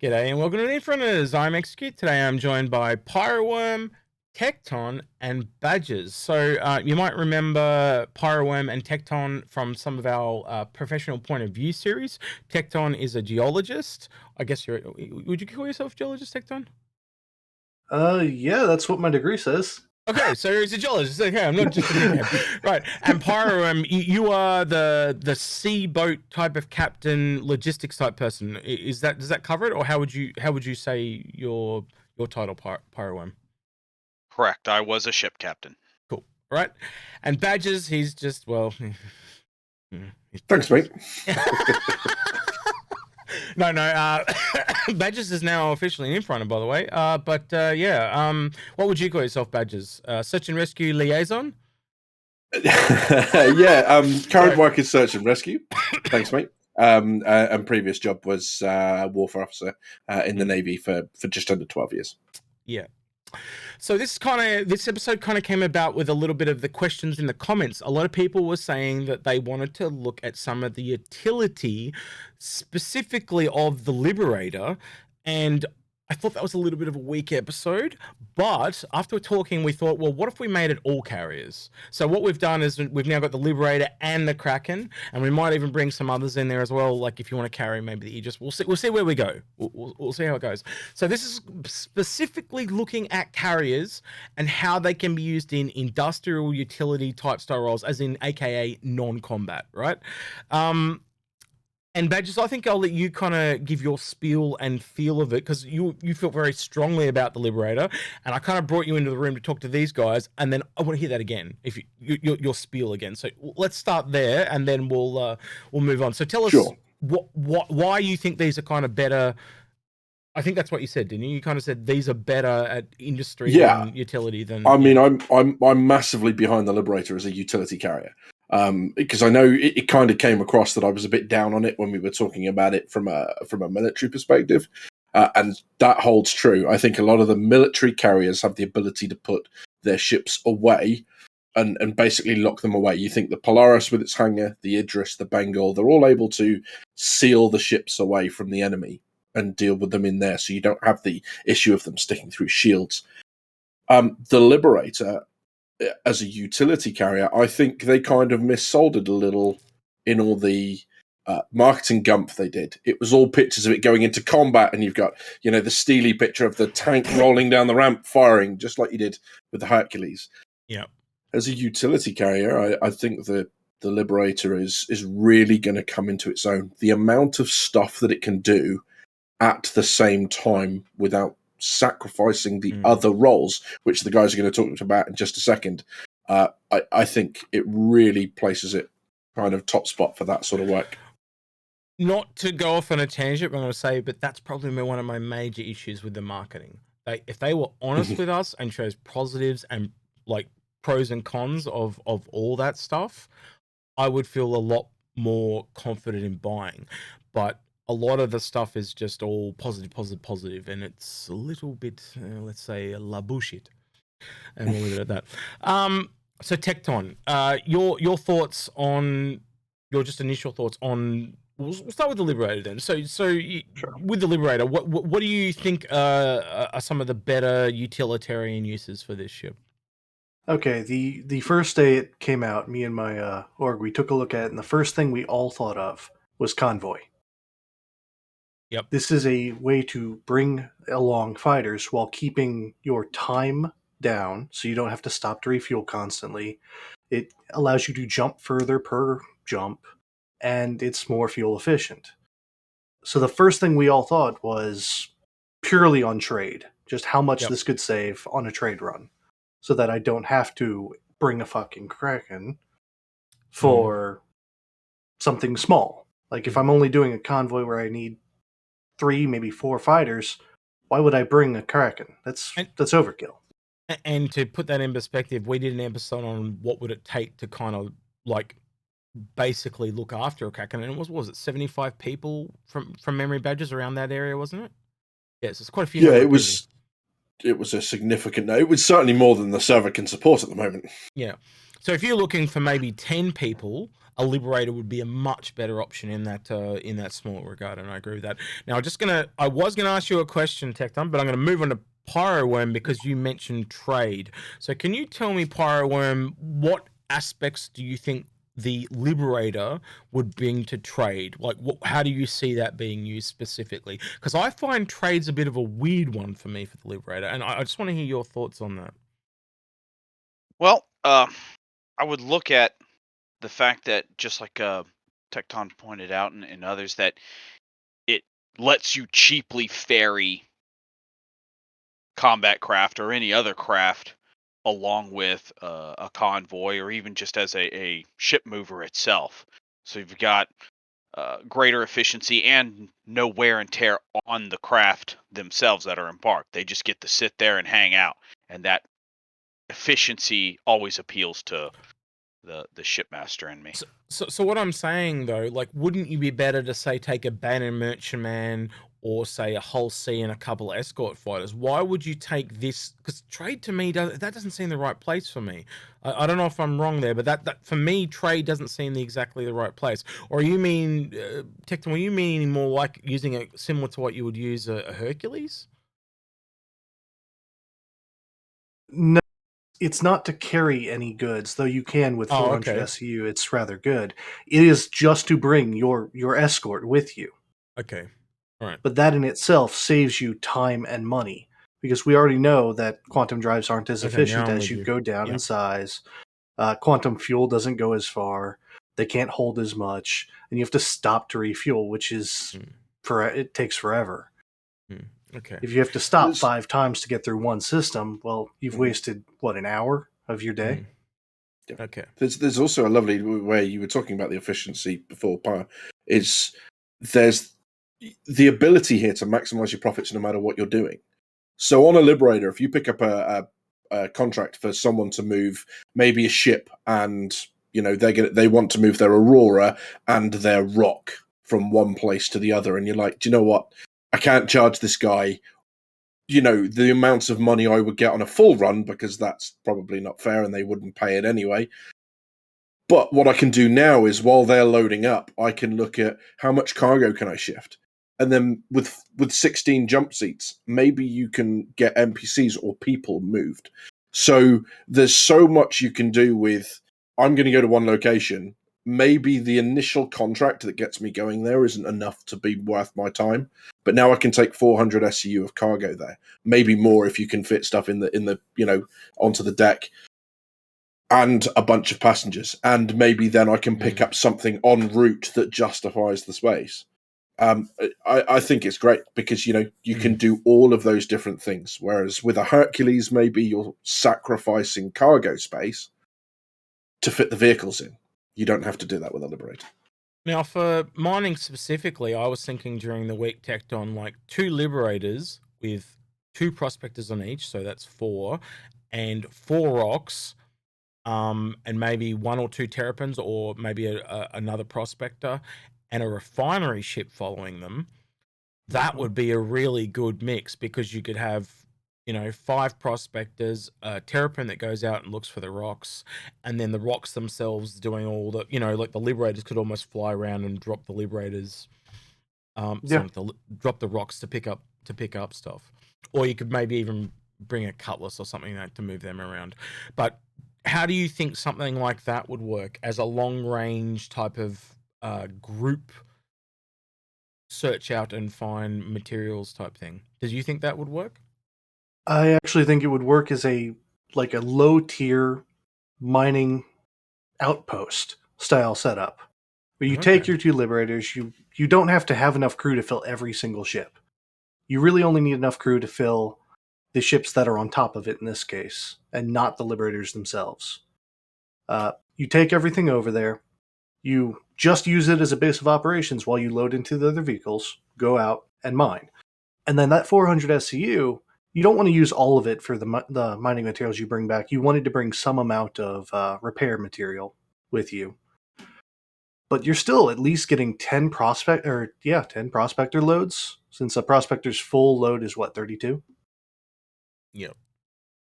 G'day and welcome to the Inforunners. I'm Execute. Today I'm joined by Pyreworm, Tecton, and Badges. So you might remember Pyreworm and Tecton from some of our professional point of view series. Tecton is a geologist. I guess would you call yourself geologist, Tecton? Yeah, that's what my degree says. Okay, so he's a geologist. Okay, I'm not just a dickhead. Right, and Pyro, you are the sea boat type of captain, logistics type person. Does that cover it, or how would you say your title, Pyro? Correct. I was a ship captain. Cool. Right, and Badges, he's just Thanks, mate. No. Badges is now officially an Inforunner, by the way. What would you call yourself, Badges? Search and rescue liaison? Current work is search and rescue. Thanks, mate. And previous job was warfare officer in the Navy for just under 12 years. Yeah. So this episode kind of came about with a little bit of the questions in the comments. A lot of people were saying that they wanted to look at some of the utility, specifically of the Liberator, and I thought that was a little bit of a weak episode, but after talking, we thought, well, what if we made it all carriers? So what we've done is we've now got the Liberator and the Kraken, and we might even bring some others in there as well. Like if you want to carry maybe the Aegis, we'll see where we go. We'll see how it goes. So this is specifically looking at carriers and how they can be used in industrial utility type style roles, as in AKA non-combat, right? And Badges, I think I'll let you kind of give your spiel and feel of it, because you feel very strongly about the Liberator, and I kind of brought you into the room to talk to these guys, and then I want to hear that again, if your spiel again. So let's start there, and then we'll move on. So tell us why you think these are kind of better. I think that's what you said, didn't you? You kind of said these are better at industry and utility than. I mean, I'm massively behind the Liberator as a utility carrier. Because I know it kind of came across that I was a bit down on it when we were talking about it from a military perspective, and that holds true. I think a lot of the military carriers have the ability to put their ships away and basically lock them away. You think the Polaris with its hangar, the Idris, the Bengal, they're all able to seal the ships away from the enemy and deal with them in there, so you don't have the issue of them sticking through shields. The Liberator, as a utility carrier, I think they kind of missold it a little in all the marketing gump they did. It was all pictures of it going into combat, and you've got, the steely picture of the tank rolling down the ramp firing, just like you did with the Hercules. Yeah. As a utility carrier, I think the Liberator is really going to come into its own. The amount of stuff that it can do at the same time without sacrificing the other roles, which the guys are going to talk about in just a second, I think it really places it kind of top spot for that sort of work. Not to go off on a tangent, I'm going to say, but that's probably one of my major issues with the marketing. If they were honest with us and shows positives and like pros and cons of all that stuff, I would feel a lot more confident in buying. But a lot of the stuff is just all positive, and it's a little bit, let's say, la bullshit. And we'll leave it at that. So Tecton, your thoughts on your just initial thoughts on. We'll start with the Liberator then. So sure. With the Liberator, what do you think are some of the better utilitarian uses for this ship? Okay, the first day it came out, me and my org, we took a look at it, and the first thing we all thought of was convoy. Yep. This is a way to bring along fighters while keeping your time down, so you don't have to stop to refuel constantly. It allows you to jump further per jump, and it's more fuel efficient. So the first thing we all thought was purely on trade, just how much this could save on a trade run, so that I don't have to bring a fucking Kraken for something small. Like if I'm only doing a convoy where I need 3, maybe 4 fighters, why would I bring a Kraken? That's overkill. And to put that in perspective, we did an episode on what would it take to kind of like basically look after a Kraken, and what was it 75 people from memory, Badges around that area, wasn't it? Yes, it's quite a few. Yeah, it was a significant. It was certainly more than the server can support at the moment. Yeah. So if you're looking for maybe 10 people, a Liberator would be a much better option in that small regard, and I agree with that. Now, I was gonna ask you a question, Tecton, but I'm gonna move on to Pyroworm because you mentioned trade. So, can you tell me, Pyroworm, what aspects do you think the Liberator would bring to trade? Like, how do you see that being used specifically? Because I find trade's a bit of a weird one for me for the Liberator, and I just want to hear your thoughts on that. Well, I would look at the fact that, just like Tecton pointed out and others, that it lets you cheaply ferry combat craft or any other craft along with a convoy, or even just as a ship mover itself. So you've got greater efficiency and no wear and tear on the craft themselves that are embarked. They just get to sit there and hang out, and that efficiency always appeals to the shipmaster in me. So what I'm saying though, like, wouldn't you be better to say take a banner merchantman or say a Hull C and a couple of escort fighters? Why would you take this? Because trade to me doesn't seem the right place for me. I don't know if I'm wrong there, but that for me trade doesn't seem exactly the right place. Or you mean, Tecton? Were you meaning more like using it similar to what you would use a Hercules? No, it's not to carry any goods, though you can with 400 okay. SCU. It's rather good. It is just to bring your escort with you. Okay. All right. But that in itself saves you time and money, because we already know that quantum drives aren't as Okay, efficient now I'm as with you you. go down in Yep. size. Quantum fuel doesn't go as far. They can't hold as much, and you have to stop to refuel, which is it takes forever. Okay. If you have to stop There's- 5 times to get through one system, well, you've wasted an hour of your day. Yeah. Okay. There's also a lovely way you were talking about the efficiency before, is there's the ability here to maximize your profits no matter what you're doing. So on a Liberator, if you pick up a contract for someone to move maybe a ship, and they want to move their Aurora and their Rock from one place to the other, and you're like, do you know what? I can't charge this guy the amounts of money I would get on a full run, because that's probably not fair and they wouldn't pay it anyway. But what I can do now is, while they're loading up, I can look at how much cargo can I shift. And then with 16 jump seats, maybe you can get NPCs or people moved. So there's so much you can do with, I'm going to go to one location. Maybe the initial contract that gets me going there isn't enough to be worth my time, but now I can take 400 SCU of cargo there. Maybe more if you can fit stuff in the onto the deck, and a bunch of passengers, and maybe then I can pick up something en route that justifies the space. I think it's great because you can do all of those different things, whereas with a Hercules, maybe you're sacrificing cargo space to fit the vehicles in. You don't have to do that with a Liberator. Now, for mining specifically, I was thinking during the week, Tecton, like 2 Liberators with 2 prospectors on each, so that's 4, and 4 rocks, and maybe 1 or 2 terrapins, or maybe another prospector, and a refinery ship following them. That would be a really good mix, because you could have 5 prospectors, a terrapin that goes out and looks for the rocks, and then the rocks themselves doing all the like the Liberators could almost fly around and drop the Liberators, drop the rocks to pick up stuff, or you could maybe even bring a cutlass or something to move them around. But how do you think something like that would work as a long range type of group search out and find materials type thing? Did you think that would work? I actually think it would work as a low tier mining outpost style setup, where you take your 2 Liberators. You don't have to have enough crew to fill every single ship. You really only need enough crew to fill the ships that are on top of it in this case, and not the Liberators themselves. You take everything over there. You just use it as a base of operations while you load into the other vehicles, go out, and mine. And then that 400 SCU, you don't want to use all of it for the mining materials you bring back. You wanted to bring some amount of repair material with you. But you're still at least getting 10 prospector loads, since a prospector's full load is 32? Yep.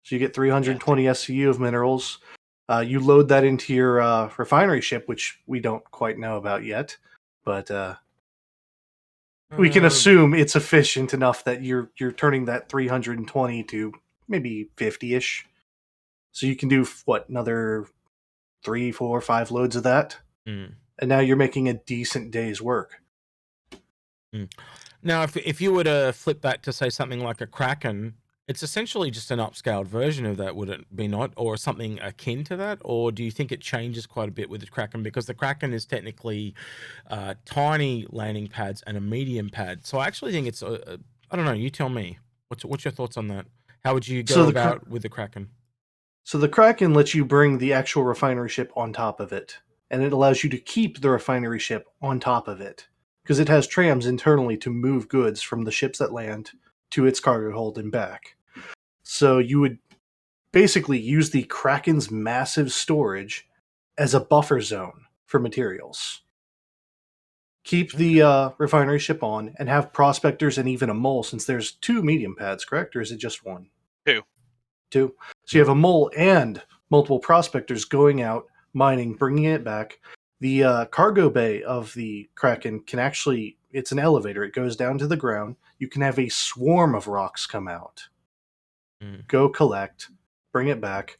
So you get 320 SCU of minerals. You load that into your refinery ship, which we don't quite know about yet, but we can assume it's efficient enough that you're turning that 320 to maybe 50-ish. So you can do another 3, 4, 5 loads of that, and now you're making a decent day's work. Now, if you were to flip that to say something like a Kraken, it's essentially just an upscaled version of that, would it be not, or something akin to that? Or do you think it changes quite a bit with the Kraken, because the Kraken is technically tiny landing pads and a medium pad? So I actually think it's I don't know. You tell me. What's your thoughts on that? How would you go about with the Kraken? So the Kraken lets you bring the actual refinery ship on top of it, and it allows you to keep the refinery ship on top of it, because it has trams internally to move goods from the ships that land to its cargo hold and back. So you would basically use the Kraken's massive storage as a buffer zone for materials. Keep the refinery ship on, and have prospectors and even a mole, since there's 2 medium pads, correct? Or is it just 1? 2. 2. So you have a mole and multiple prospectors going out, mining, bringing it back. The cargo bay of the Kraken can actually, it's an elevator. It goes down to the ground. You can have a swarm of rocks come out. Go collect, bring it back.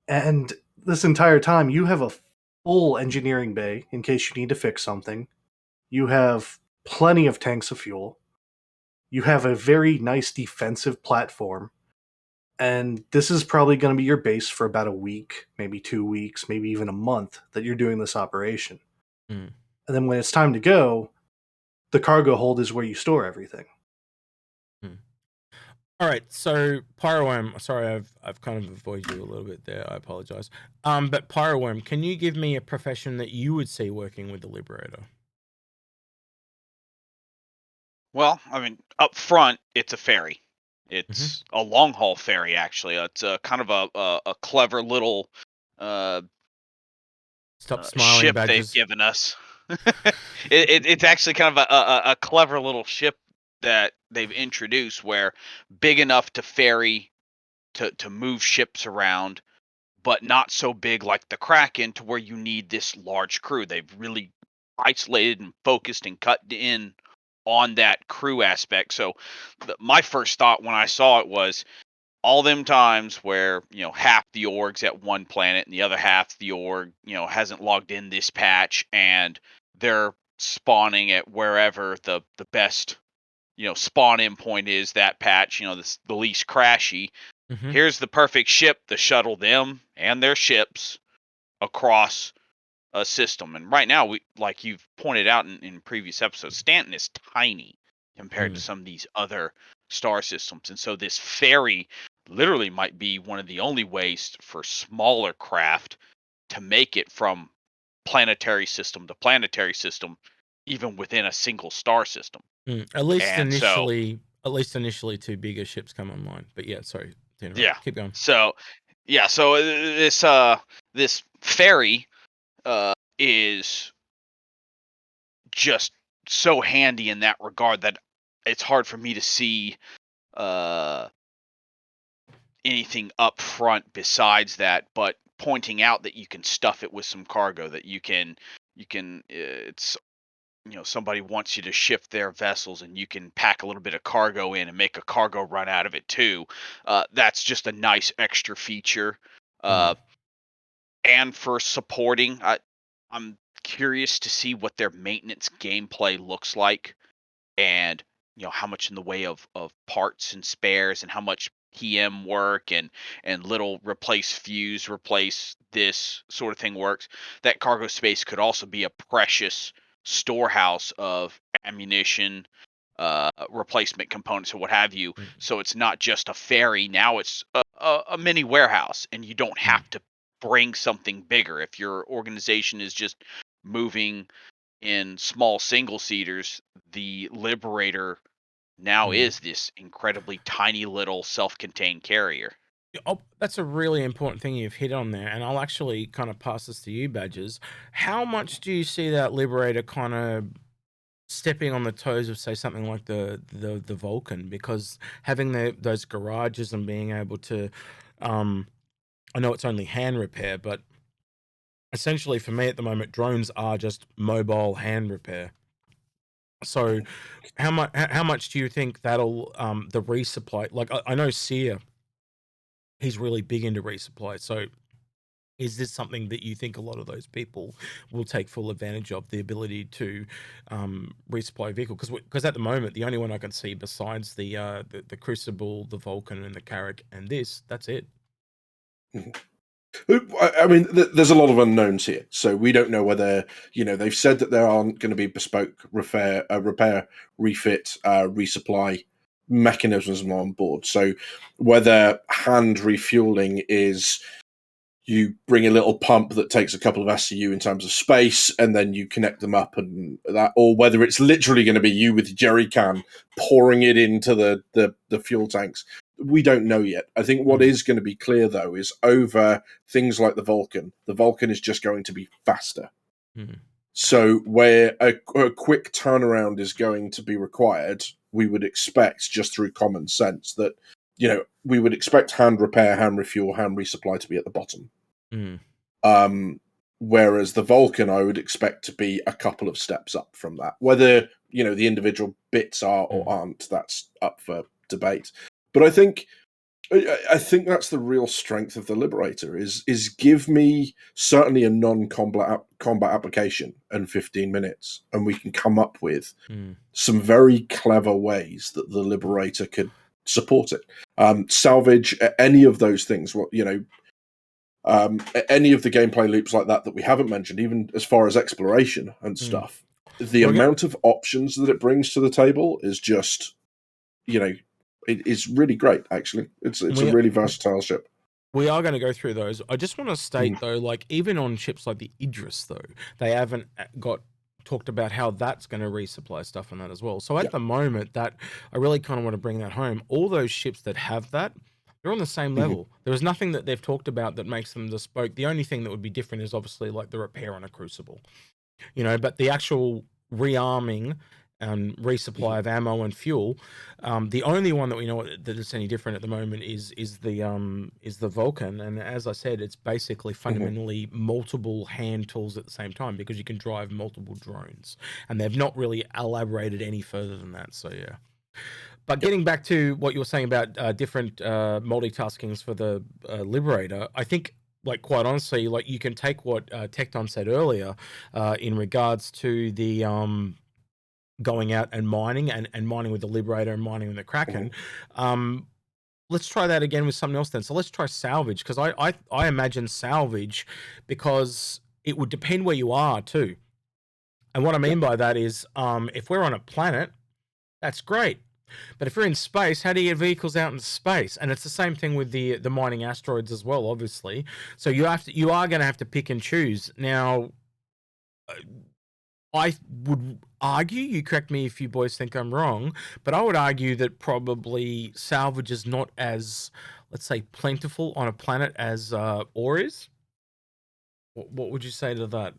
And this entire time, you have a full engineering bay in case you need to fix something. You have plenty of tanks of fuel. You have a very nice defensive platform. And this is probably going to be your base for about a week, maybe 2 weeks, maybe even a month that you're doing this operation. And then when it's time to go, the cargo hold is where you store everything. All right, so Pyreworm, sorry, I've kind of avoided you a little bit there. I apologize. But Pyreworm, can you give me a profession that you would see working with the Liberator? Well, I mean, up front, it's a ferry. It's a long haul ferry, actually. It's a kind of a clever little Stop smiling, ship badges. they've given us. It's actually kind of a clever little ship that they've introduced, where big enough to ferry to move ships around, but not so big like the Kraken to where you need this large crew. They've really isolated and focused and cut in on that crew aspect. So my first thought when I saw it was all them times where, half the org's at one planet and the other half the org, hasn't logged in this patch, and they're spawning at wherever the best, spawn in point is that patch, the least crashy. Here's the perfect ship to shuttle them and their ships across a system. And right now, like you've pointed out in previous episodes, Stanton is tiny compared to some of these other star systems. And so this ferry literally might be one of the only ways for smaller craft to make it from planetary system to planetary system, even within a single star system. At least initially, 2 bigger ships come online. But yeah, sorry. Yeah. Keep going. So this ferry is just so handy in that regard that it's hard for me to see anything up front besides that, but pointing out that you can stuff it with some cargo, that you can it's somebody wants you to shift their vessels and you can pack a little bit of cargo in and make a cargo run out of it too. That's just a nice extra feature. And for supporting, I'm curious to see what their maintenance gameplay looks like, and how much in the way of parts and spares, and how much PM work and little replace fuse, replace this sort of thing works. That cargo space could also be a precious storehouse of ammunition, replacement components, or what have you. So it's not just a ferry. Now it's a mini warehouse, and you don't have to bring something bigger. If your organization is just moving in small single seaters, the Liberator now is this incredibly tiny little self-contained carrier. Oh, that's a really important thing you've hit on there, and I'll actually kind of pass this to you, Badges. How much do you see that Liberator kind of stepping on the toes of, say, something like the Vulcan? Because having those garages and being able to I know it's only hand repair, but essentially for me at the moment, drones are just mobile hand repair. So how much do you think that'll the resupply, like I know Sear, he's really big into resupply. So is this something that you think a lot of those people will take full advantage of, the ability to resupply a vehicle? Because at the moment, the only one I can see besides the Crucible, the Vulcan, and the Carrack, and that's it. I mean, there's a lot of unknowns here, so we don't know whether, they've said that there aren't going to be bespoke repair, refit, resupply mechanisms on board. So whether hand refueling is you bring a little pump that takes a couple of SCU in terms of space, and then you connect them up, and that, or whether it's literally going to be you with a jerry can pouring it into the fuel tanks, we don't know yet. I think what is going to be clear, though, is over things like the Vulcan is just going to be faster. So where a quick turnaround is going to be required, we would expect, just through common sense, that we would expect hand repair, hand refuel, hand resupply to be at the bottom. Whereas the Vulcan, I would expect to be a couple of steps up from that. Whether the individual bits are or aren't, that's up for debate. But I think that's the real strength of the Liberator is give me certainly a non-combat application in 15 minutes, and we can come up with some very clever ways that the Liberator could support it. Salvage, any of those things, any of the gameplay loops like that we haven't mentioned, even as far as exploration and stuff. The amount of options that it brings to the table is just, it is really great, actually. It's a really versatile ship. We are going to go through those. I just want to state, though, like even on ships like the Idris, though, they haven't talked about how that's going to resupply stuff and that as well. So at the moment, that I really kind of want to bring that home. All those ships that have that, they're on the same level. There is nothing that they've talked about that makes them bespoke. The only thing that would be different is obviously like the repair on a Crucible, but the actual rearming and resupply of ammo and fuel, the only one that we know that is any different at the moment is the Vulcan. And as I said, it's basically fundamentally multiple hand tools at the same time, because you can drive multiple drones, and they've not really elaborated any further than that. So yeah. But getting back to what you were saying about different multitaskings for the Liberator, I think, like, quite honestly, like, you can take what Tecton said earlier in regards to the going out and mining and mining with the Liberator and mining with the Kraken. Let's try that again with something else then. So let's try Salvage, because I imagine Salvage, because it would depend where you are too. And what I mean by that is, if we're on a planet, that's great. But if you're in space, how do you get vehicles out in space? And it's the same thing with the mining asteroids as well, obviously. So you are going to have to pick and choose. Now, I would argue, you correct me if you boys think I'm wrong, but I would argue that probably Salvage is not as, let's say, plentiful on a planet as ore is. What would you say to that?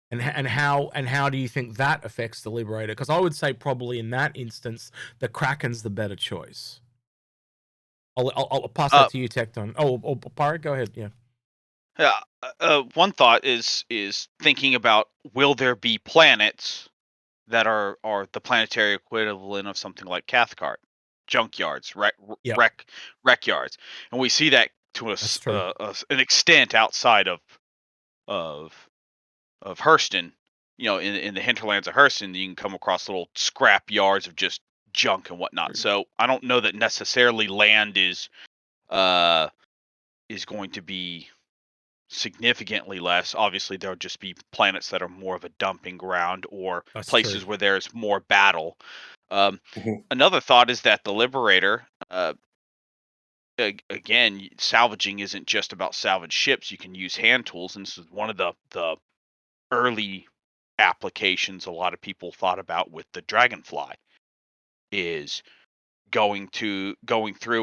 And how do you think that affects the Liberator? Because I would say probably in that instance, the Kraken's the better choice. I'll pass that to you, Tecton. Oh, Pirate, go ahead. Yeah. Yeah. One thought is thinking about, will there be planets that are the planetary equivalent of something like Cathcart, junkyards, wreck yards, and we see that to an extent outside of Hurston. In the hinterlands of Hurston, you can come across little scrap yards of just junk and whatnot. So I don't know that necessarily land is going to be significantly less. Obviously, there'll just be planets that are more of a dumping ground, or places where there's more battle. Another thought is that the Liberator, again, salvaging isn't just about salvage ships. You can use hand tools, and this is one of the early applications a lot of people thought about with the Dragonfly, is going through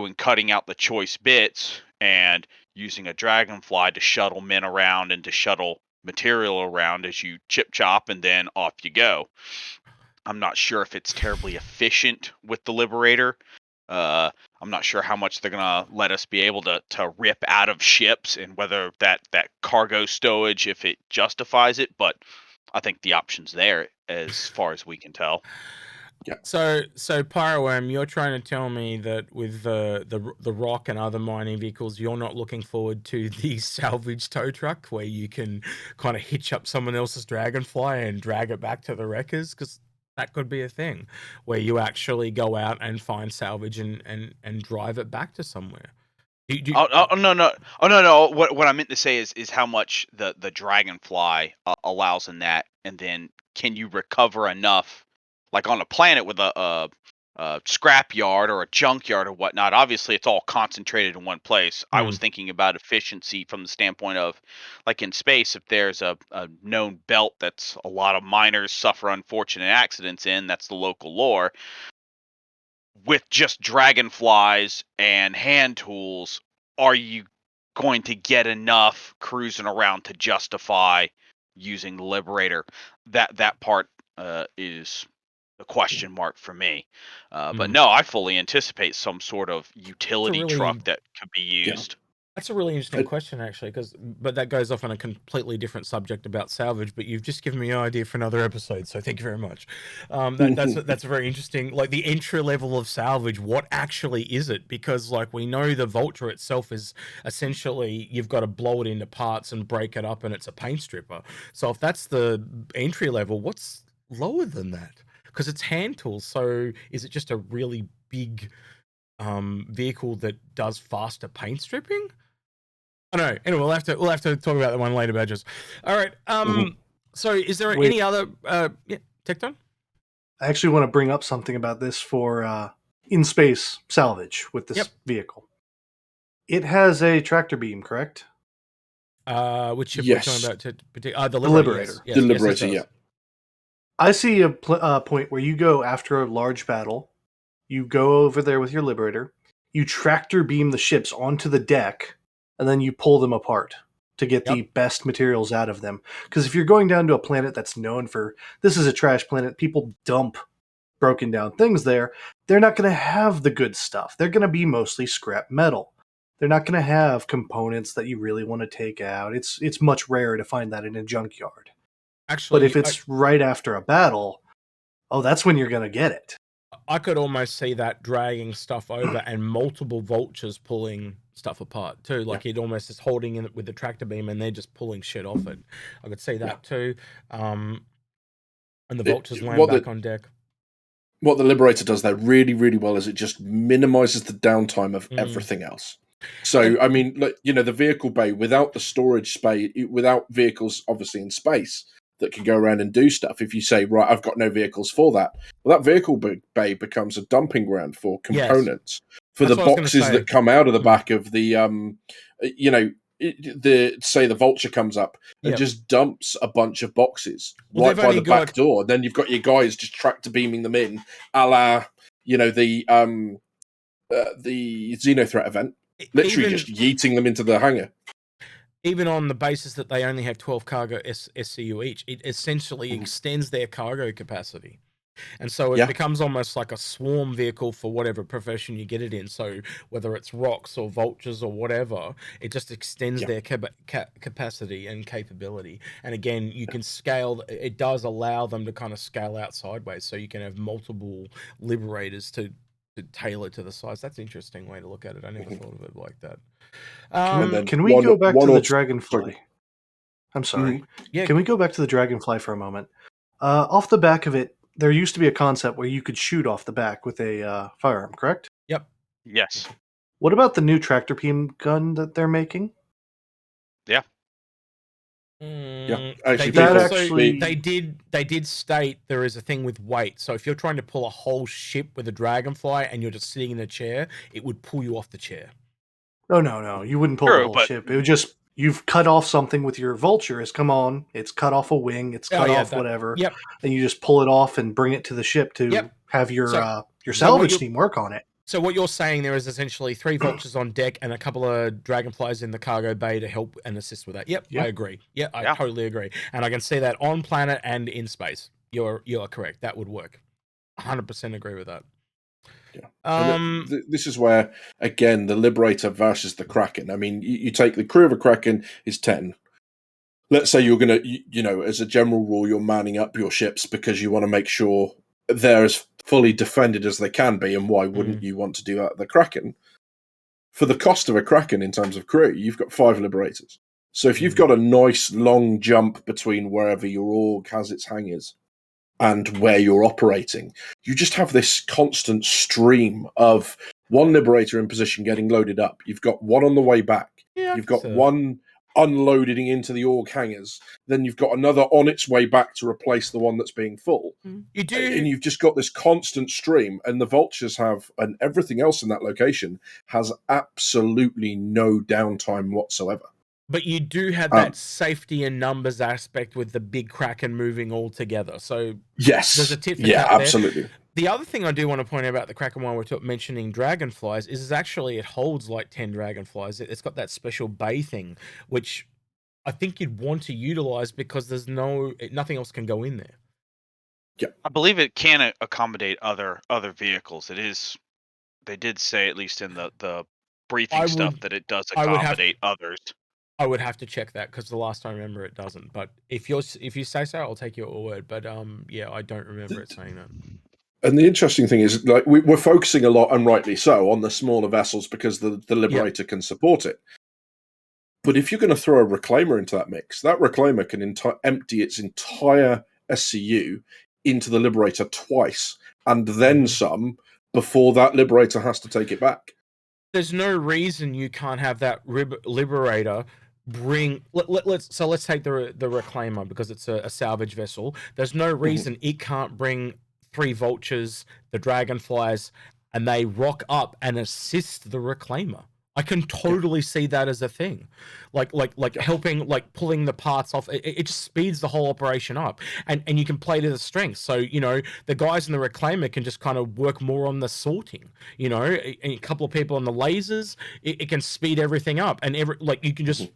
and cutting out the choice bits and using a Dragonfly to shuttle men around and to shuttle material around as you chip chop, and then off you go. I'm not sure if it's terribly efficient with the Liberator, I'm not sure how much they're gonna let us be able to rip out of ships, and whether that cargo stowage, if it justifies it. But I think the option's there as far as we can tell. So Pyreworm, you're trying to tell me that with the rock and other mining vehicles, you're not looking forward to the salvage tow truck where you can kind of hitch up someone else's dragonfly and drag it back to the wreckers, because that could be a thing where you actually go out and find salvage and drive it back to somewhere. No. What I meant to say is how much the dragonfly allows in that, and then can you recover enough, like on a planet with a scrap yard or a junkyard or whatnot. Obviously, it's all concentrated in one place. I was thinking about efficiency from the standpoint of, like in space, if there's a known belt that's a lot of miners suffer unfortunate accidents in, that's the local lore. With just dragonflies and hand tools, are you going to get enough cruising around to justify using the Liberator? That part is a question mark for me. But no, I fully anticipate some sort of utility truck that could be used. That's a really interesting question, actually, but that goes off on a completely different subject about salvage. But you've just given me an idea for another episode, so thank you very much. That's a very interesting, like the entry level of salvage. What actually is it? Because like we know the Vulture itself is essentially you've got to blow it into parts and break it up, and it's a paint stripper. So if that's the entry level, what's lower than that? Because it's hand tools. So is it just a really big vehicle that does faster paint stripping? I don't know. Anyway, we'll have to talk about that one later, Badgers. All right. So is there any other Tecton? I actually want to bring up something about this for in-space salvage with this vehicle. It has a tractor beam, correct? Which ship we're talking about? The Liberator. Yes. The Liberator, yeah. I see a point where you go after a large battle, you go over there with your Liberator, you tractor beam the ships onto the deck, and then you pull them apart to get the best materials out of them. Because if you're going down to a planet that's known for, this is a trash planet, people dump broken down things there, they're not going to have the good stuff. They're going to be mostly scrap metal. They're not going to have components that you really want to take out. It's much rarer to find that in a junkyard. Actually, but if it's right after a battle, that's when you're going to get it. I could almost see that dragging stuff over and multiple vultures pulling stuff apart too. Like it almost is holding it with the tractor beam and they're just pulling shit off it. I could see that too. And the vultures land back on deck. What the Liberator does there really, really well is it just minimizes the downtime of everything else. So, I mean, like, the vehicle bay, without the storage space, without vehicles obviously in space that can go around and do stuff, if you say, right, I've got no vehicles for that, well, that vehicle bay becomes a dumping ground for components, for the boxes that come out of the back of the, say the Vulture comes up and just dumps a bunch of boxes right by the back door. Then you've got your guys just tractor beaming them in, a la, the Xenothreat event, literally just yeeting them into the hangar. Even on the basis that they only have 12 cargo SCU each, it essentially extends their cargo capacity. And so it becomes almost like a swarm vehicle for whatever profession you get it in. So whether it's rocks or vultures or whatever, it just extends their capacity and capability. And again, you can scale. It does allow them to kind of scale out sideways. So you can have multiple Liberators to tailor to the size. That's an interesting way to look at it. I never thought of it like that. Can we go back to the Dragonfly? I'm sorry. Yeah. Can we go back to the Dragonfly for a moment? Off the back of it, there used to be a concept where you could shoot off the back with a firearm, correct? Yep. Yes. What about the new tractor beam gun that they're making? Yeah. Actually, they did state there is a thing with weight. So if you're trying to pull a whole ship with a Dragonfly and you're just sitting in a chair, it would pull you off the chair. No. You wouldn't pull the whole ship. It would just, you've cut off something with your Vulture. It's come on. It's cut off a wing. It's cut off whatever. Yep. And you just pull it off and bring it to the ship to have your salvage team work on it. So what you're saying there is essentially 3 Vultures on deck and a couple of Dragonflies in the cargo bay to help and assist with that. Yep. I agree. I totally agree. And I can see that on planet and in space. You are correct. That would work. 100% agree with that. Yeah. Um, This is where, again, the Liberator versus the Kraken. I mean, you take the crew of a Kraken is 10. Let's say you're going to, as a general rule, you're manning up your ships because you want to make sure they're as fully defended as they can be. And why wouldn't you want to do that? The Kraken, for the cost of a Kraken in terms of crew, you've got 5 Liberators. So if you've got a nice long jump between wherever your org has its hangars and where you're operating, you just have this constant stream of one Liberator in position getting loaded up. You've got one on the way back. Yeah, You've got so. one unloading into the org hangars. Then you've got another on its way back to replace the one that's being full. You do, And you've just got this constant stream, and the Vultures have, and everything else in that location has absolutely no downtime whatsoever. but you do have that safety in numbers aspect with the big Kraken moving all together. So yes, there's a tit for yeah, tat absolutely. There. The other thing I do want to point out about the Kraken while we're mentioning dragonflies is actually it holds like 10 dragonflies. It's got that special bay thing, which I think you'd want to utilize because there's nothing else can go in there. Yeah, I believe it can accommodate other vehicles. They did say, at least in the briefing stuff, that it does accommodate others. I would have to check that because the last time I remember it doesn't. But if you say so, I'll take your word. But yeah, I don't remember it saying that. And the interesting thing is, like, we're focusing a lot, and rightly so, on the smaller vessels because the Liberator can support it. But if you're going to throw a Reclaimer into that mix, that Reclaimer can empty its entire SCU into the Liberator twice, and then some, before that Liberator has to take it back. There's no reason you can't have that Liberator bring. Let's take the Reclaimer because it's a salvage vessel. There's no reason it can't bring 3 Vultures, the Dragonflies, and they rock up and assist the Reclaimer. I can totally see that as a thing, like helping, like pulling the parts off. It just speeds the whole operation up, and you can play to the strengths. So the guys in the Reclaimer can just kind of work more on the sorting. A couple of people on the lasers, it can speed everything up, and you can just.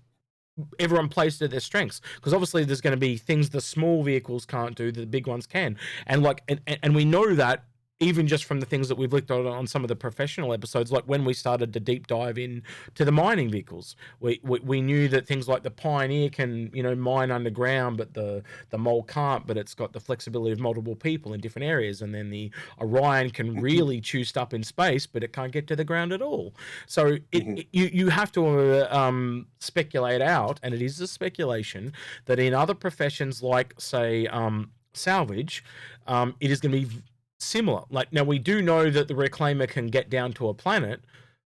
Everyone plays to their strengths because obviously there's going to be things the small vehicles can't do that the big ones can, and we know that even just from the things that we've looked at on some of the professional episodes, like when we started to deep dive in to the mining vehicles, we knew that things like the Pioneer can mine underground, but the Mole can't, but it's got the flexibility of multiple people in different areas, and then the Orion can really chew stuff in space, but it can't get to the ground at all. So you have to speculate out, and it is a speculation that in other professions like say salvage, it is going to be similar. Like, now we do know that the Reclaimer can get down to a planet,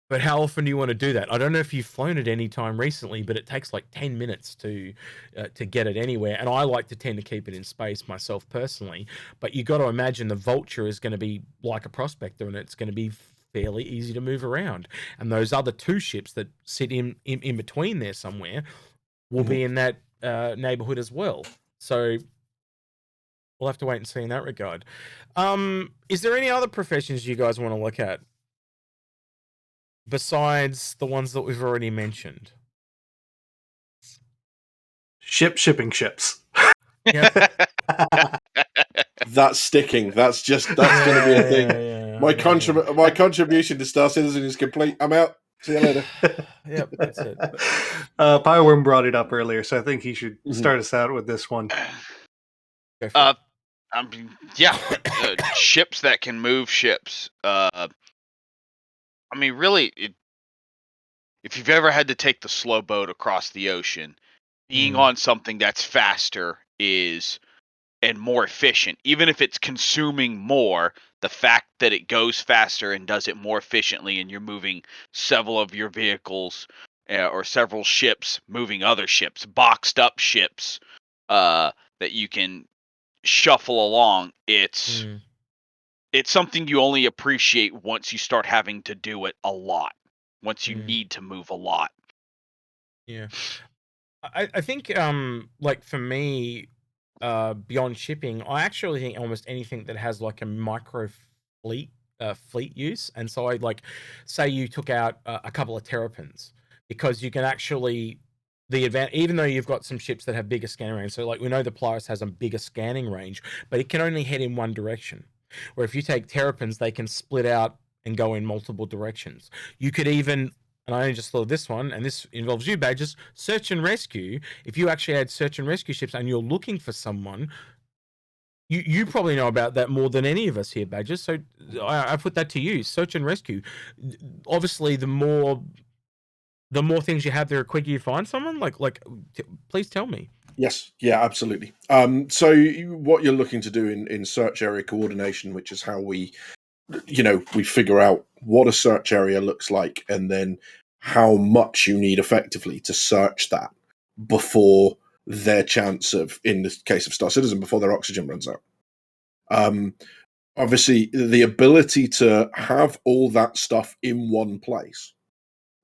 but how often do you want to do that? I don't know if you've flown it any time recently, but it takes like 10 minutes to get it anywhere, and I like to tend to keep it in space myself personally. But you got to imagine the Vulture is going to be like a Prospector, and it's going to be fairly easy to move around, and those other 2 ships that sit in between there somewhere will be in that neighborhood as well. So we'll have to wait and see in that regard. Is there any other professions you guys want to look at besides the ones that we've already mentioned? Shipping ships. Yep. That's sticking. That's going to be a thing. My contribution to Star Citizen is complete. I'm out. See you later. Yep, that's it. Pyreworm brought it up earlier, so I think he should start us out with this one. Ships that can move ships. I mean, really, if you've ever had to take the slow boat across the ocean, being on something that's faster and more efficient, even if it's consuming more, the fact that it goes faster and does it more efficiently, and you're moving several of your vehicles or several ships, moving other ships, boxed up ships that you can shuffle along, it's something you only appreciate once you start having to do it a lot, once you need to move a lot. Yeah, I think like for me, beyond shipping, I actually think almost anything that has like a micro fleet use. And so I like, say you took out a couple of Terrapins, because you can actually even though you've got some ships that have bigger scanning range. So like we know the Polaris has a bigger scanning range, but it can only head in one direction. Where if you take terrapins, they can split out and go in multiple directions. You could even, and I only just thought of this one, and this involves you, Badges, search and rescue. If you actually had search and rescue ships and you're looking for someone, you probably know about that more than any of us here, Badges. So I put that to you. Search and rescue. Obviously, the more things you have, the quicker you find someone. Please tell me. Yes, yeah, absolutely. So what you're looking to do in search area coordination, which is how we figure out what a search area looks like, and then how much you need effectively to search that before their chance of, in the case of Star Citizen, before their oxygen runs out. Obviously, the ability to have all that stuff in one place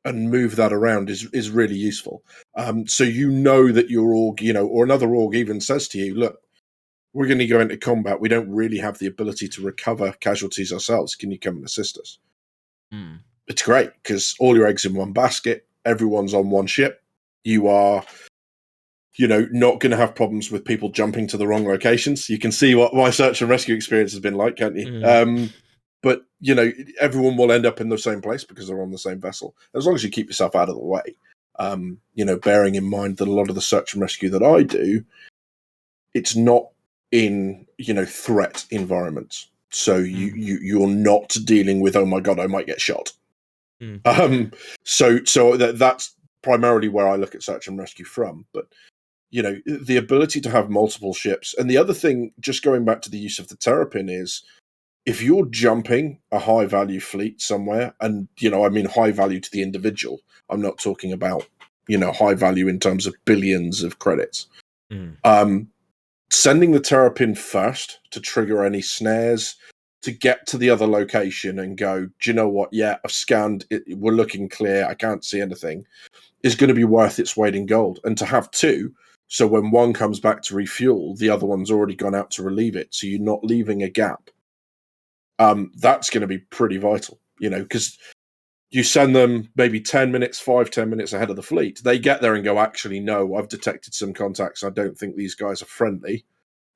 and move that around is really useful. So that your org, or another org even says to you, look, we're going to go into combat. We don't really have the ability to recover casualties ourselves. Can you come and assist us? It's great because all your eggs in one basket. Everyone's on one ship. You are, not going to have problems with people jumping to the wrong locations. You can see what my search and rescue experience has been like, can't you? But, everyone will end up in the same place because they're on the same vessel. As long as you keep yourself out of the way. Bearing in mind that a lot of the search and rescue that I do, it's not in, threat environments. So you're not dealing with, oh my God, I might get shot. So that's primarily where I look at search and rescue from. But, the ability to have multiple ships. And the other thing, just going back to the use of the terrapin, is if you're jumping a high value fleet somewhere, and, I mean high value to the individual, I'm not talking about, high value in terms of billions of credits. Sending the terrapin first to trigger any snares, to get to the other location and go, do you know what? Yeah, I've scanned it. We're looking clear. I can't see anything, is going to be worth its weight in gold. And to have two, so when one comes back to refuel, the other one's already gone out to relieve it. So you're not leaving a gap. That's going to be pretty vital, because you send them maybe 10 minutes ahead of the fleet. They get there and go, actually, no, I've detected some contacts. I don't think these guys are friendly.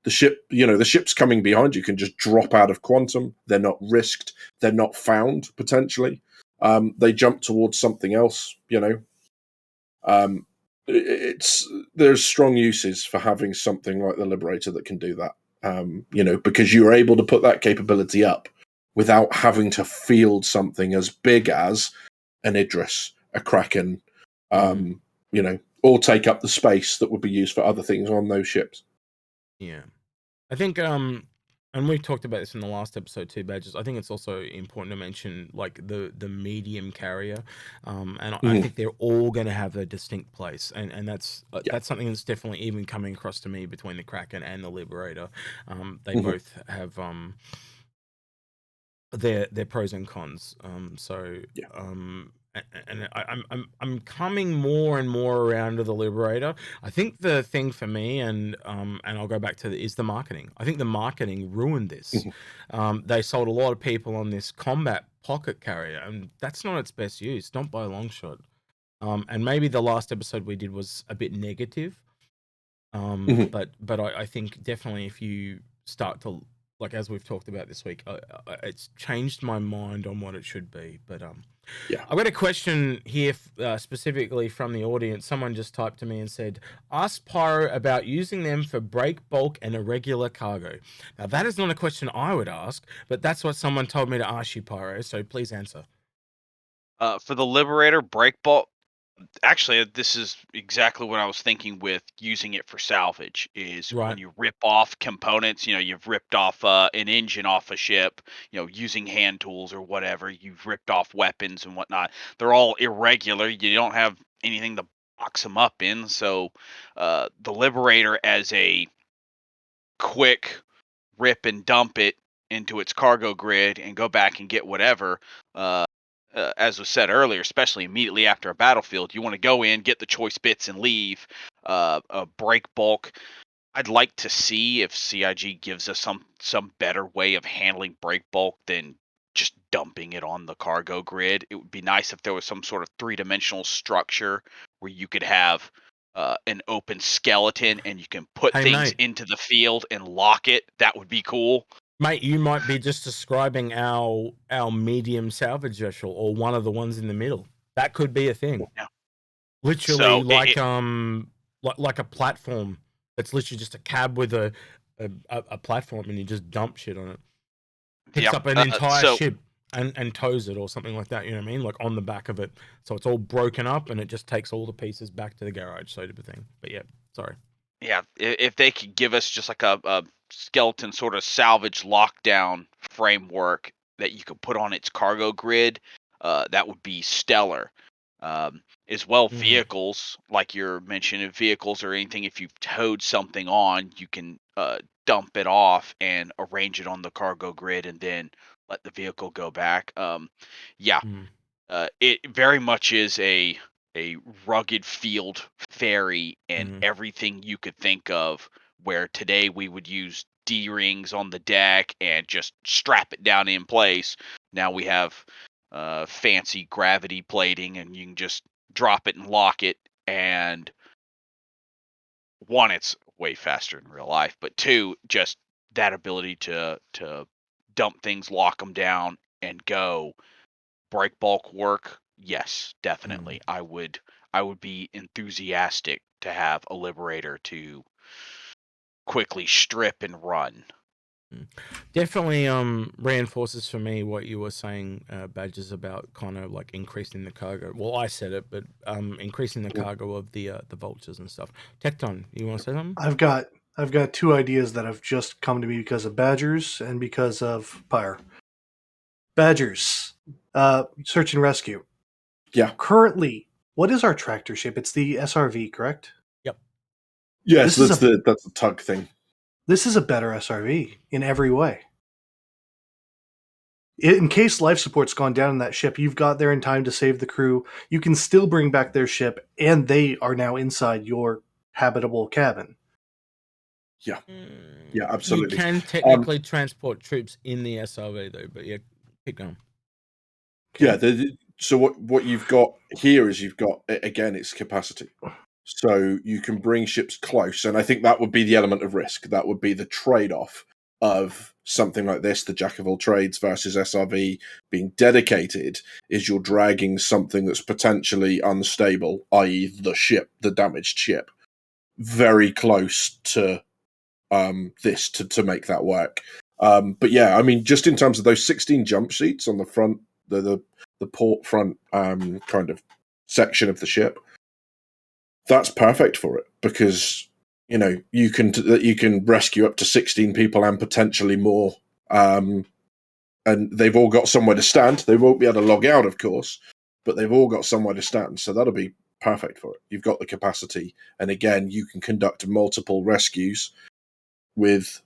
The ship, the ships coming behind you can just drop out of quantum. They're not risked. They're not found, potentially. They jump towards something else, there's strong uses for having something like the Liberator that can do that, because you're able to put that capability up without having to field something as big as an Idris, a Kraken, or take up the space that would be used for other things on those ships. Yeah. I think, and we talked about this in the last episode too, Badges. I think it's also important to mention like the medium carrier, and I think they're all going to have a distinct place, and that's something that's definitely even coming across to me between the Kraken and the Liberator. They both have their pros and cons. And I'm coming more and more around to the Liberator. I think the thing for me, and I'll go back to is the marketing. I think the marketing ruined this. They sold a lot of people on this combat pocket carrier, and that's not its best use, not by a long shot. And maybe the last episode we did was a bit negative. But I think definitely if you start to, like as we've talked about this week, it's changed my mind on what it should be. But I've got a question here specifically from the audience. Someone just typed to me and said, ask Pyro about using them for break bulk and irregular cargo. Now that is not a question I would ask, but that's what someone told me to ask you, Pyro, so please answer. For the Liberator, break bulk, actually, this is exactly what I was thinking with using it for salvage, is when you rip off components, you've ripped off an engine off a ship, using hand tools or whatever, you've ripped off weapons and whatnot. They're all irregular. You don't have anything to box them up in. So the Liberator as a quick rip and dump it into its cargo grid and go back and get whatever, as was said earlier, especially immediately after a battlefield, you want to go in, get the choice bits, and leave. A break bulk. I'd like to see if CIG gives us some better way of handling break bulk than just dumping it on the cargo grid. It would be nice if there was some sort of 3-dimensional structure where you could have an open skeleton and you can put things into the field and lock it. That would be cool. Mate, you might be just describing our medium salvage vessel or one of the ones in the middle. That could be a thing. Yeah. Literally, So like a platform that's literally just a cab with a platform, and you just dump shit on it. Picks up an entire ship and tows it or something like that. You know what I mean? Like on the back of it, so it's all broken up and it just takes all the pieces back to the garage, so type of thing. But yeah, sorry. Yeah, if they could give us just like a skeleton sort of salvage lockdown framework that you could put on its cargo grid, that would be stellar. As well, vehicles, like you're mentioning, vehicles or anything, if you've towed something on, you can dump it off and arrange it on the cargo grid and then let the vehicle go back. Yeah, it very much is a rugged field ferry and everything you could think of, where today we would use D-rings on the deck and just strap it down in place. Now we have fancy gravity plating, and you can just drop it and lock it. And one, it's way faster in real life, but two, just that ability to dump things, lock them down, and go. Break bulk work, yes, definitely. I would be enthusiastic to have a Liberator to quickly strip and run. Definitely reinforces for me what you were saying, Badges, about kind of like increasing the cargo. Well, I said it, but increasing the cargo of the vultures and stuff. Tecton, you want to say something? I've got two ideas that have just come to me because of Badgers and because of Pyre. Badgers, search and rescue. Yeah. Currently, what is our tractor ship? It's the SRV, correct? Yep. Yes, that's the tug thing. This is a better SRV in every way. In case life support's gone down in that ship, you've got there in time to save the crew. You can still bring back their ship, and they are now inside your habitable cabin. Yeah. Yeah, absolutely. You can technically transport troops in the SRV, though, but yeah, keep going. Okay. Yeah, so what you've got here is you've got, again, it's capacity. So you can bring ships close, and I think that would be the element of risk. That would be the trade-off of something like this, the jack of all trades versus SRV being dedicated, is you're dragging something that's potentially unstable, i.e. the ship, the damaged ship, very close to this to make that work. But yeah, I mean, just in terms of those 16 jump seats on the front, the port front kind of section of the ship, that's perfect for it, because you can rescue up to 16 people and potentially more, and they've all got somewhere to stand. They won't be able to log out, of course, but they've all got somewhere to stand, so that'll be perfect for it. You've got the capacity, and again, you can conduct multiple rescues with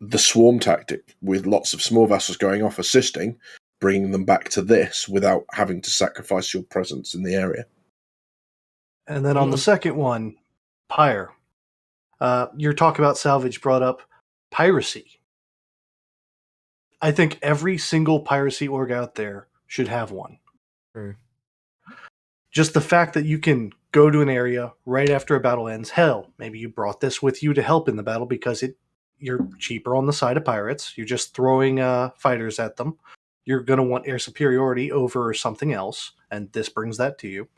the swarm tactic, with lots of small vessels going off assisting, bringing them back to this without having to sacrifice your presence in the area. And then on the second one, Pyre. Your talk about salvage brought up piracy. I think every single piracy org out there should have one. True. Just the fact that you can go to an area right after a battle ends. Hell, maybe you brought this with you to help in the battle because you're cheaper on the side of pirates. You're just throwing fighters at them. You're going to want air superiority over something else, and this brings that to you.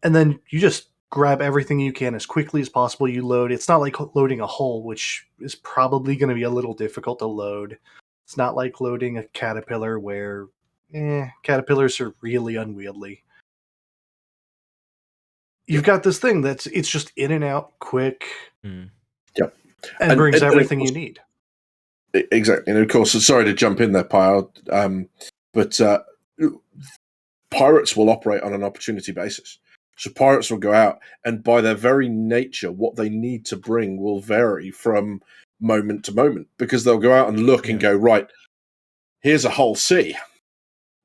And then you just grab everything you can as quickly as possible. You load. It's not like loading a hull, which is probably going to be a little difficult to load. It's not like loading a caterpillar where caterpillars are really unwieldy. You've got this thing it's just in and out, quick, Yep, and brings everything you need. Exactly, and of course, sorry to jump in there, Pyle, but pirates will operate on an opportunity basis. So pirates will go out, and by their very nature, what they need to bring will vary from moment to moment, because they'll go out and look and go, right, here's a whole sea.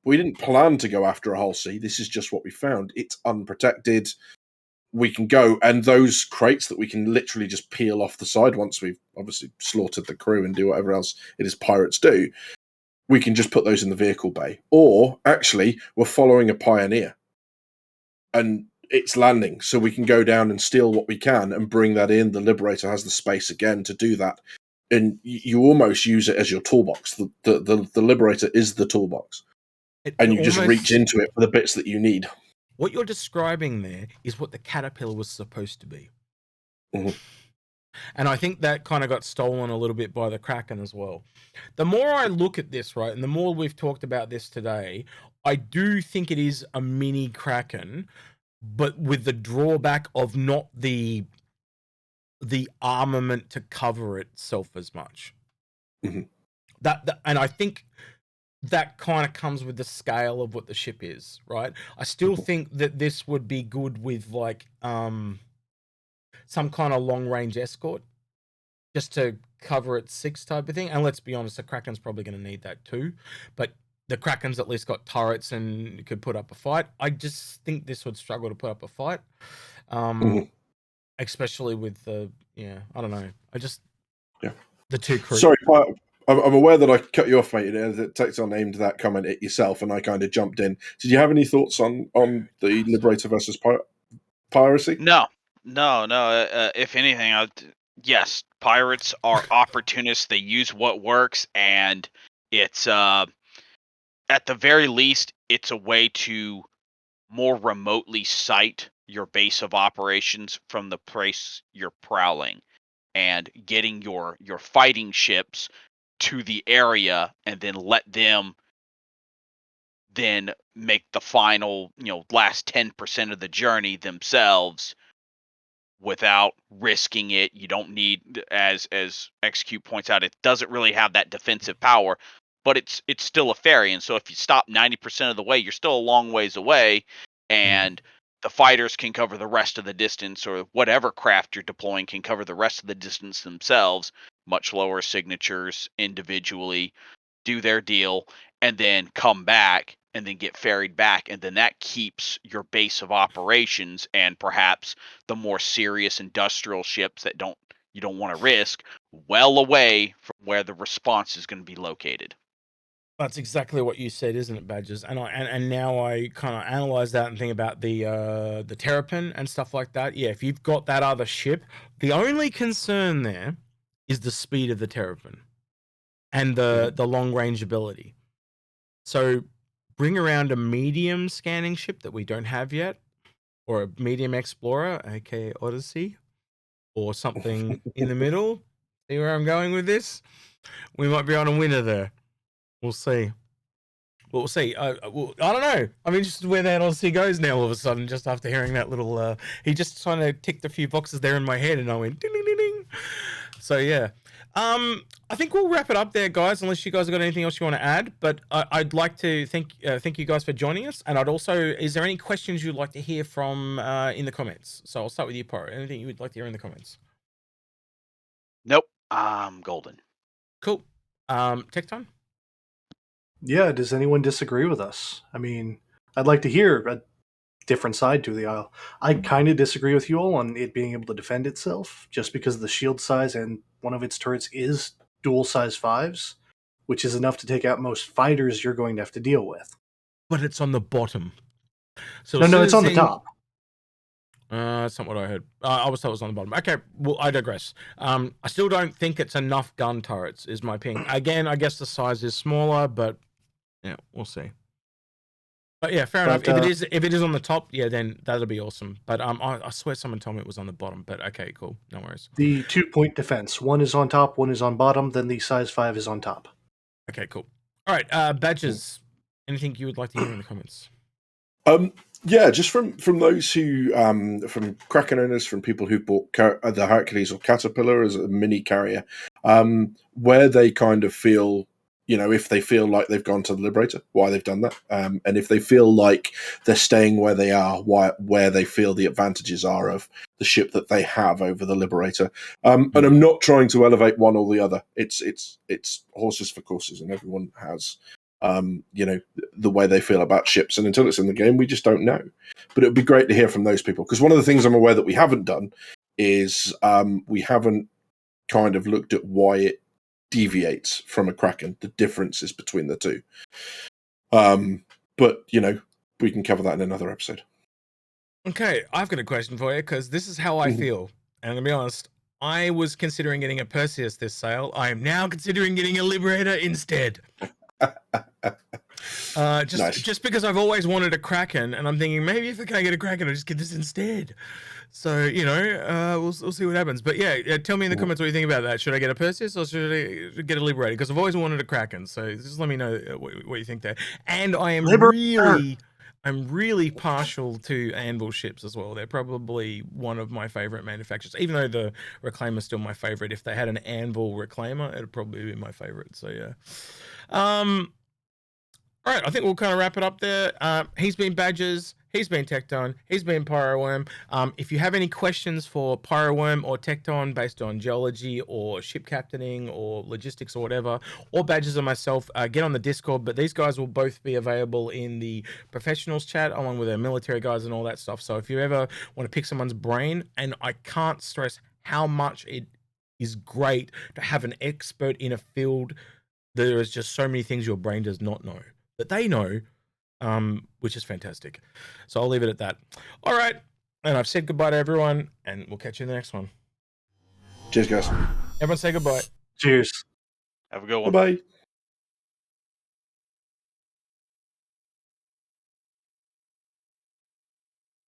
We didn't plan to go after a whole sea. This is just what we found. It's unprotected. We can go, and those crates that we can literally just peel off the side once we've obviously slaughtered the crew and do whatever else it is pirates do, we can just put those in the vehicle bay. Or actually, we're following a pioneer, and it's landing, so we can go down and steal what we can and bring that in. The Liberator has the space again to do that. and you almost use it as your toolbox. The Liberator is the toolbox, and you just reach into it for the bits that you need. What you're describing there is what the Caterpillar was supposed to be. Mhm. And I think that kind of got stolen a little bit by the Kraken as well. The more I look at this, right, and the more we've talked about this today, I do think it is a mini Kraken, but with the drawback of not the armament to cover itself as much. Mhm. That and I think that kind of comes with the scale of what the ship is, right? I still think that this would be good with like some kind of long range escort, just to cover its 6 type of thing. And let's be honest, the Kraken's probably going to need that too. But the Kraken's at least got turrets and could put up a fight. I just think this would struggle to put up a fight, especially with the I don't know. The 2 crew. Sorry, I'm aware that I cut you off, mate. That Tecton aimed that comment at yourself, and I kind of jumped in. Did you have any thoughts on the Liberator versus Piracy? No. If anything, yes, pirates are opportunists. They use what works, and it's at the very least, it's a way to more remotely site your base of operations from the place you're prowling, and getting your fighting ships to the area, and then let them then make the final last 10% of the journey themselves without risking it. You don't need, as Execute points out, it doesn't really have that defensive power, but it's still a ferry, and so if you stop 90% of the way, you're still a long ways away, and the fighters can cover the rest of the distance, or whatever craft you're deploying can cover the rest of the distance themselves, much lower signatures individually, do their deal, and then come back and then get ferried back, and then that keeps your base of operations and perhaps the more serious industrial ships that you don't want to risk well away from where the response is going to be located. That's exactly what you said, isn't it, Badges? And now I kind of analyze that and think about the Terrapin and stuff like that. Yeah, if you've got that other ship, the only concern there is the speed of the Terrapin and the long range ability. So bring around a medium scanning ship that we don't have yet, or a medium explorer, aka Odyssey, or something in the middle. See where I'm going with this? We might be on a winner there. We'll see. We'll see. I don't know. I'm interested where that Odyssey goes now all of a sudden, just after hearing that little... he just kind of ticked a few boxes there in my head, and I went... Ding, ding, ding, ding. So, yeah. I think we'll wrap it up there, guys, unless you guys have got anything else you want to add. But I'd like to thank you guys for joining us. And I'd also... Is there any questions you'd like to hear from in the comments? So I'll start with you, Pyro. Anything you would like to hear in the comments? Nope. I'm golden. Cool. Tecton? Yeah, does anyone disagree with us? I mean, I'd like to hear a different side to the aisle. I kind of disagree with you all on it being able to defend itself, just because of the shield size, and one of its turrets is dual size 5s, which is enough to take out most fighters you're going to have to deal with. But it's on the bottom. So no, it's on the top. That's not what I heard. I was told it was on the bottom. Okay, well, I digress. I still don't think it's enough gun turrets, is my opinion. Again, I guess the size is smaller, but yeah, we'll see. But yeah, fair enough. If it is on the top, yeah, then that'll be awesome. But I swear someone told me it was on the bottom. But okay, cool, no worries. The 2-point defense. One is on top, one is on bottom. Then the size 5 is on top. Okay, cool. All right, Badges. Anything you would like to hear in the comments? Yeah, just from those who, from Kraken owners, from people who bought the Hercules or Caterpillar as a mini carrier, where they kind of feel, if they feel like they've gone to the Liberator, why they've done that, and if they feel like they're staying where they are, where they feel the advantages are of the ship that they have over the Liberator. And I'm not trying to elevate one or the other. It's horses for courses, and everyone has the way they feel about ships, and until it's in the game, we just don't know. But it would be great to hear from those people, because one of the things I'm aware that we haven't done is we haven't kind of looked at why it deviates from a Kraken, the differences between the two. But we can cover that in another episode. Okay, I've got a question for you, because this is how I feel, and I'm gonna be honest, I was considering getting a Perseus this sale. I am now considering getting a Liberator instead. Just because I've always wanted a Kraken, and I'm thinking maybe if I can't get a Kraken, I'll just get this instead. So we'll see what happens. But yeah, tell me in the comments what you think about that. Should I get a Perseus or should I get a Liberator? Because I've always wanted a Kraken. So just let me know what you think there. And I am I'm really partial to Anvil ships as well. They're probably one of my favorite manufacturers, even though the Reclaimer's still my favorite. If they had an Anvil Reclaimer, it'd probably be my favorite. So yeah. All right, I think we'll kind of wrap it up there. He's been Badgers, he's been Tecton, he's been Pyreworm. If you have any questions for Pyreworm or Tecton based on geology or ship captaining or logistics or whatever, or Badgers or myself, get on the Discord. But these guys will both be available in the professionals chat along with our military guys and all that stuff. So if you ever want to pick someone's brain, and I can't stress how much it is great to have an expert in a field. There is just so many things your brain does not know that they know, which is fantastic. So I'll leave it at that. All right. And I've said goodbye to everyone, and we'll catch you in the next one. Cheers, guys. Everyone say goodbye. Cheers. Have a good one. Bye-bye.